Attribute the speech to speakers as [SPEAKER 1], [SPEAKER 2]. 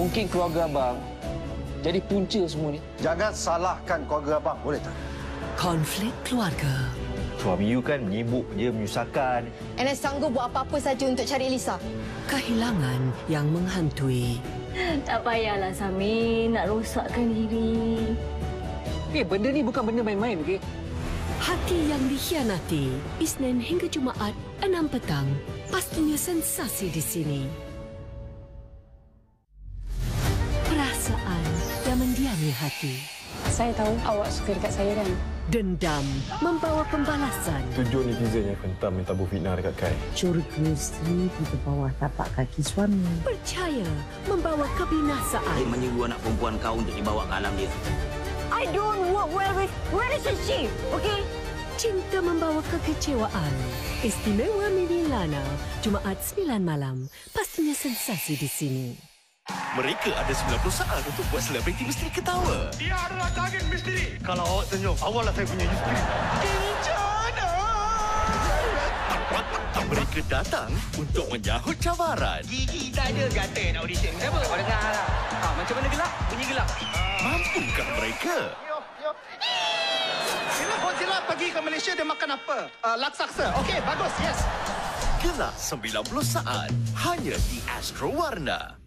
[SPEAKER 1] Mungkin keluarga abang jadi punca semua ni.
[SPEAKER 2] Jangan salahkan keluarga abang, boleh tak?
[SPEAKER 3] Konflik keluarga.
[SPEAKER 4] Suami you kan menyibuk je, menyusahkan.
[SPEAKER 5] Enes sanggup buat apa-apa saja untuk cari Elisa.
[SPEAKER 3] Kehilangan yang menghantui.
[SPEAKER 6] Tak payahlah, Sami, nak rosakkan diri.
[SPEAKER 1] Benda ni bukan benda main-main, okey?
[SPEAKER 3] Hati yang dikhianati. Isnin hingga Jumaat, 6 petang. Pastinya sensasi di sini. Perasaan yang mendiami hati.
[SPEAKER 7] Saya tahu awak suka dekat saya kan?
[SPEAKER 3] Dendam membawa pembalasan.
[SPEAKER 8] Tujuh netizen yang hentam minta fitnah dekat Kai.
[SPEAKER 9] Curiga isteri di bawah tapak kaki suami.
[SPEAKER 3] Percaya membawa kebinasaan.
[SPEAKER 10] Dia menyuruh anak perempuan kau untuk dibawa ke alam dia.
[SPEAKER 6] I don't work well with relationship, okay?
[SPEAKER 3] Cinta membawa kekecewaan. Istimewa Mini Lana. Jumaat 9 malam. Pastinya sensasi di sini.
[SPEAKER 11] Mereka ada 90 saat untuk buat selebriti misteri ketawa.
[SPEAKER 12] Dia adalah target misteri. Kalau awak senyum, awaklah saya punya isteri.
[SPEAKER 11] Kencana! Mereka datang untuk menyahut cabaran.
[SPEAKER 10] Gigi tak ada kata nak audition. Kenapa?
[SPEAKER 1] Kau dengar lah. Macam mana gelap? Bunyi gelap.
[SPEAKER 11] Mampukah mereka?
[SPEAKER 12] Sila Godzilla pergi ke Malaysia, dia makan apa? Laksaksa. Okey, bagus. Yes.
[SPEAKER 11] Gelap 90 saat. Hanya di Astro Warna.